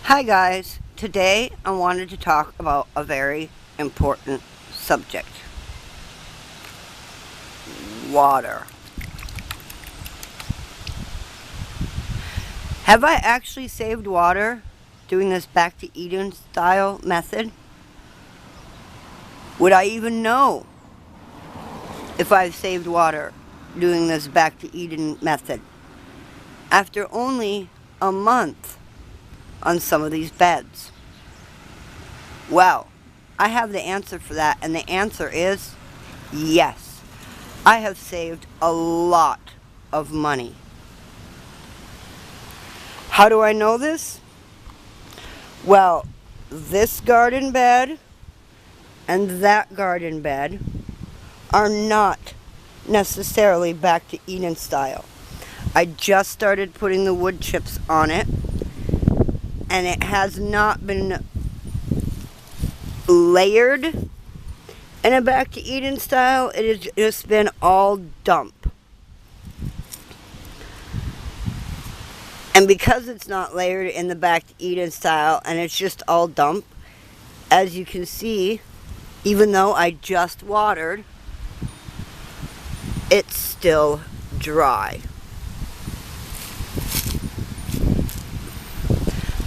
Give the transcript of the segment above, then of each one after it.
Hi guys, today I wanted to talk about a very important subject. Water. Have I actually saved water doing this back to Eden style method? Would I even know if I've saved water doing this back to Eden method after only a month on some of these beds? Well, I have the answer for that, and the answer is yes. I have saved a lot of money. How do I know this? Well, this garden bed and that garden bed are not necessarily back to Eden style. I just started putting the wood chips on it, and it has not been layered in a back to Eden style. It has just been all dump. And because it's not layered in the back to Eden style and it's just all dump, as you can see, even though I just watered, it's still dry.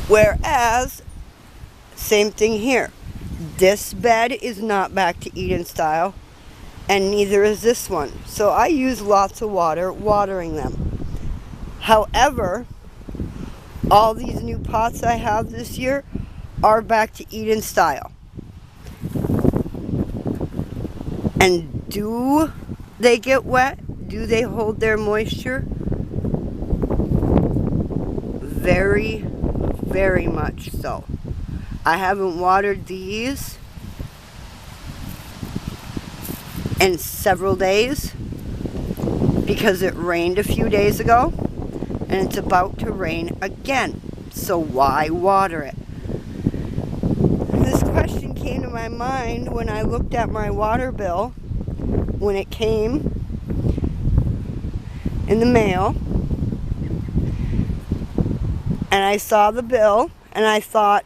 Whereas, same thing here. This bed is not back to Eden style, and neither is this one. So I use lots of water watering them. However, all these new pots I have this year are back to Eden style. And do they get wet? Do they hold their moisture? Very, very much so. I haven't watered these in several days because it rained a few days ago. And it's about to rain again. So why water it? This question came to my mind when I looked at my water bill when it came in the mail. And I saw the bill and I thought,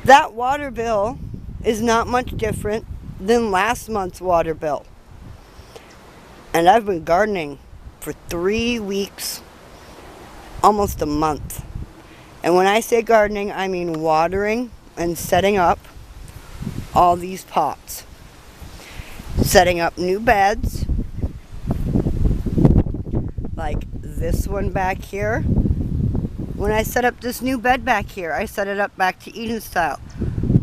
that water bill is not much different than last month's water bill. And I've been gardening for 3 weeks, almost a month. And when I say gardening, I mean watering and setting up all these pots. Setting up new beds, like this one back here. When I set up this new bed back here, I set it up back to Eden style.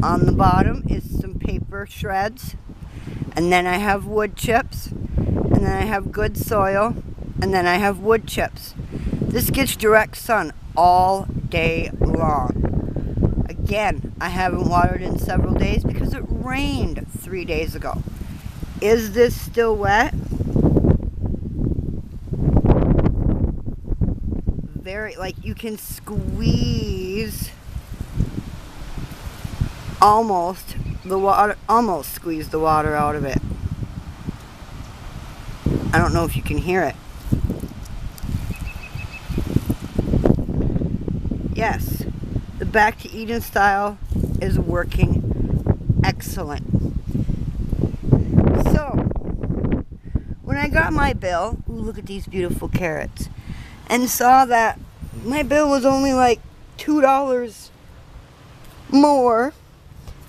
On the bottom is some paper shreds, and then I have wood chips, and then I have good soil, and then I have wood chips. This gets direct sun all day long. Again, I haven't watered in several days because it rained 3 days ago. Is this still wet? Very, like you can squeeze almost squeeze the water out of it. I don't know if you can hear it. Yes, the back to Eden style is working excellent. So, when I got my bill, look at these beautiful carrots, and saw that my bill was only like $2 more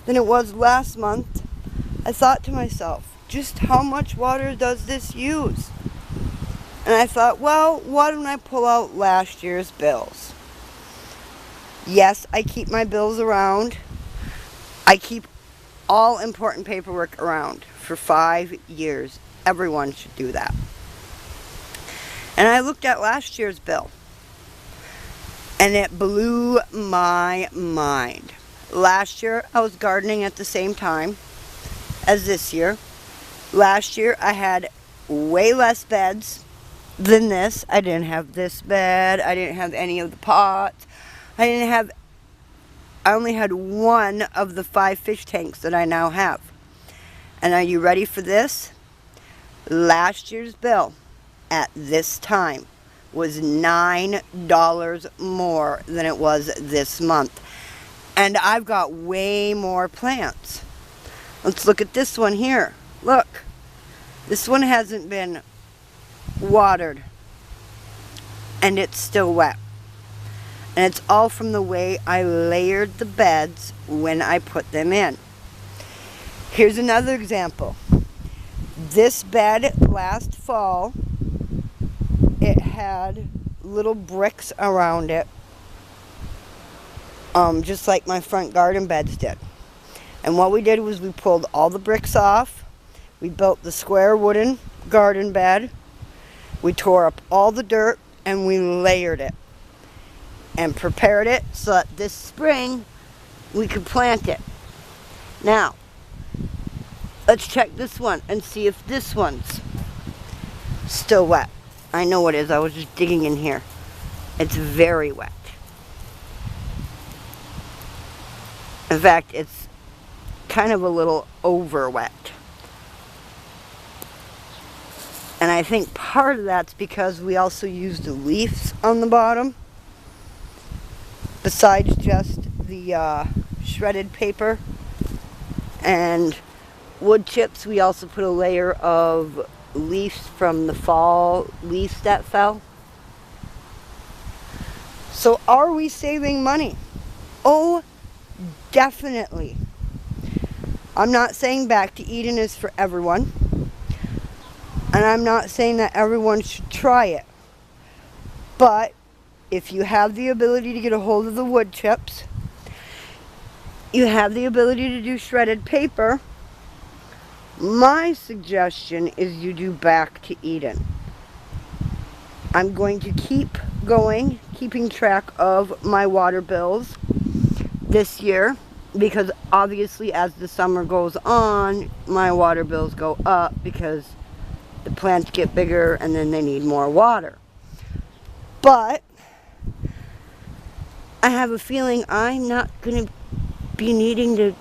than it was last month, I thought to myself, just how much water does this use? And I thought, well, why don't I pull out last year's bills? Yes, I keep my bills around. I keep all important paperwork around for 5 years. Everyone should do that. And I looked at last year's bill, and it blew my mind. Last year, I was gardening at the same time as this year. Last year, I had way less beds than this. I didn't have this bed. I didn't have any of the pots. I only had one of the 5 fish tanks that I now have. And are you ready for this? Last year's bill at this time was $9 more than it was this month. And I've got way more plants. Let's look at this one here. Look, this one hasn't been watered and it's still wet. And it's all from the way I layered the beds when I put them in. Here's another example. This bed last fall, it had little bricks around it, just like my front garden beds did. And what we did was we pulled all the bricks off. We built the square wooden garden bed. We tore up all the dirt and we layered it and prepared it so that this spring we could plant it. Now, let's check this one and see if this one's still wet. I know it is. I was just digging in here. It's very wet. In fact, it's kind of a little over wet. And I think part of that's because we also used the leaves on the bottom. Besides just the shredded paper and wood chips, we also put a layer of leaves from the fall leaves that fell. So are we saving money? Oh, definitely. I'm not saying Back to Eden is for everyone. And I'm not saying that everyone should try it. But if you have the ability to get a hold of the wood chips, you have the ability to do shredded paper, my suggestion is you do Back to Eden. I'm going to keep going, keeping track of my water bills this year, because obviously as the summer goes on, my water bills go up because the plants get bigger and then they need more water. But I have a feeling I'm not going to be needing to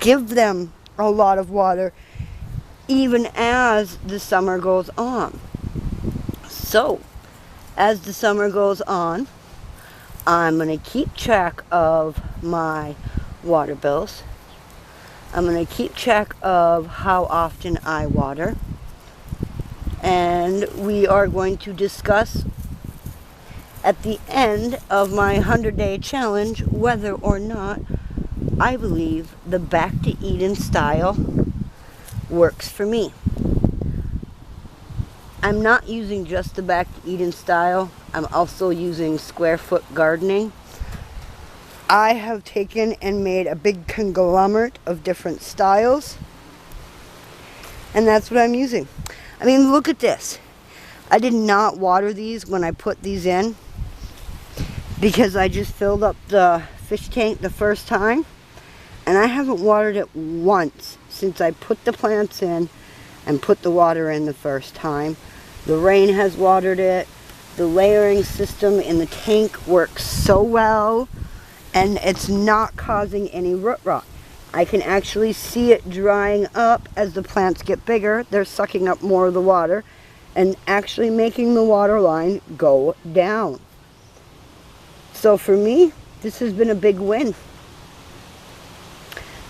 give them a lot of water even as the summer goes on. So, as the summer goes on, I'm going to keep track of my water bills. I'm going to keep track of how often I water. And we are going to discuss at the end of my 100-day challenge whether or not I believe the Back to Eden style works for me. I'm not using just the Back to Eden style. I'm also using square foot gardening. I have taken and made a big conglomerate of different styles. And that's what I'm using. I mean, look at this. I did not water these when I put these in, because I just filled up the fish tank the first time. And I haven't watered it once since I put the plants in and put the water in the first time. The rain has watered it. The layering system in the tank works so well, and it's not causing any root rot. I can actually see it drying up as the plants get bigger. They're sucking up more of the water and actually making the water line go down. So for me, this has been a big win.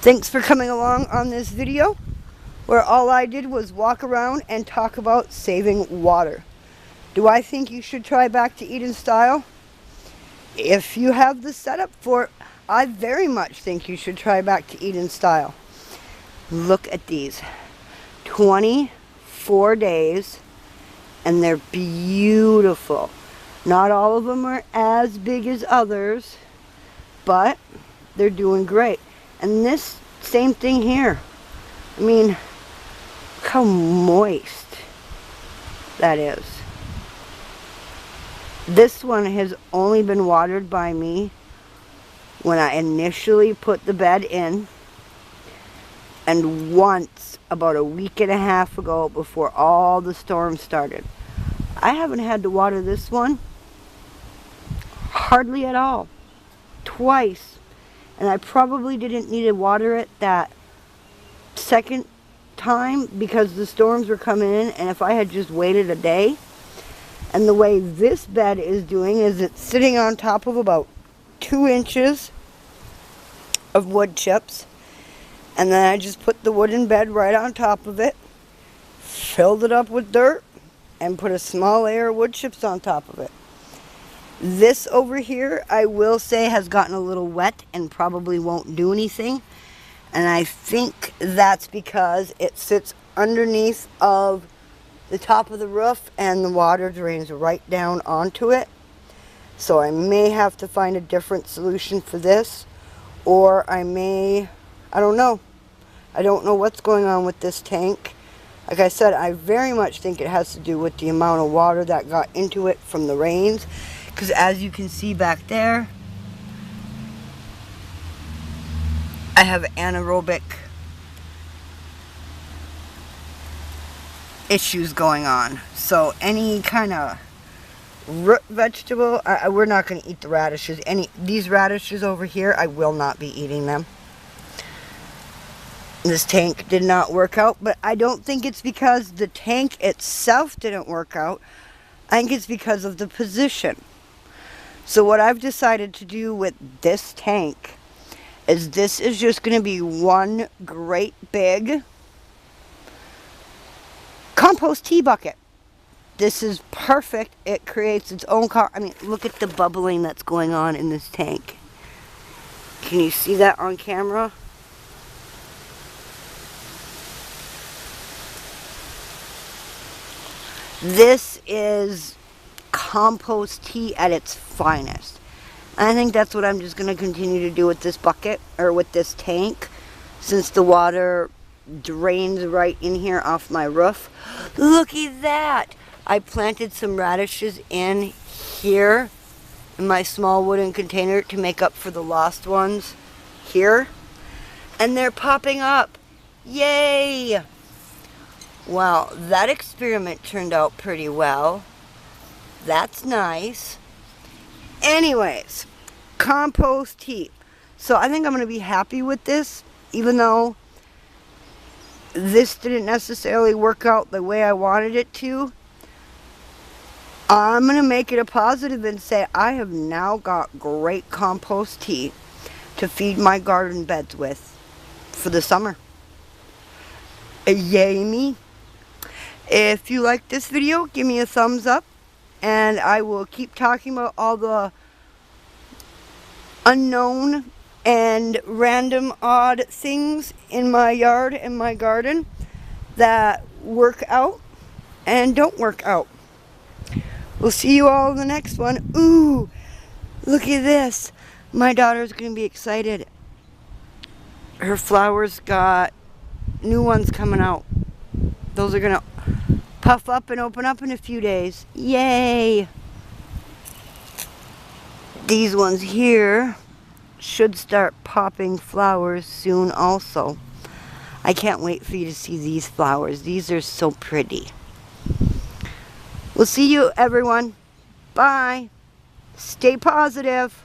Thanks for coming along on this video, where all I did was walk around and talk about saving water. Do I think you should try Back to Eden style? If you have the setup for it, I very much think you should try Back to Eden style. Look at these. 24 days, and they're beautiful. Not all of them are as big as others, but they're doing great. And this same thing here. I mean, look how moist that is. This one has only been watered by me when I initially put the bed in, and once about a week and a half ago before all the storms started. I haven't had to water this one hardly at all. Twice. And I probably didn't need to water it that second time because the storms were coming in, and if I had just waited a day And the way this bed is doing is it's sitting on top of about 2 inches of wood chips. And then I just put the wooden bed right on top of it, filled it up with dirt, and put a small layer of wood chips on top of it. This over here, I will say, has gotten a little wet and probably won't do anything. And I think that's because it sits underneath of the top of the roof and the water drains right down onto it. So I may have to find a different solution for this, or I don't know. I don't know what's going on with this tank. Like I said, I very much think it has to do with the amount of water that got into it from the rains. Because as you can see back there, I have anaerobic issues going on. So any kind of root vegetable, we're not going to eat the radishes. These radishes over here, I will not be eating them. This tank did not work out, but I don't think it's because the tank itself didn't work out. I think it's because of the position. So what I've decided to do with this tank is this is just going to be one great big compost tea bucket. This is perfect. It creates its own look at the bubbling that's going on in this tank. Can you see that on camera? This is compost tea at its finest. And I think that's what I'm just going to continue to do with this bucket, or with this tank, since the water drains right in here off my roof. Look at that! I planted some radishes in here in my small wooden container to make up for the lost ones here. And they're popping up. Yay! Well, that experiment turned out pretty well. That's nice. Anyways, compost tea. So I think I'm going to be happy with this, even though this didn't necessarily work out the way I wanted it to. I'm going to make it a positive and say I have now got great compost tea to feed my garden beds with for the summer. Yay me. If you like this video, give me a thumbs up, and I will keep talking about all the unknown and random odd things in my yard and my garden that work out and don't work out. We'll see you all in the next one. Ooh, look at this. My daughter's going to be excited. Her flowers got new ones coming out. Those are going to puff up and open up in a few days. Yay! These ones here should start popping flowers soon also. I can't wait for you to see these flowers. These are so pretty. We'll see you, everyone. Bye. Stay positive.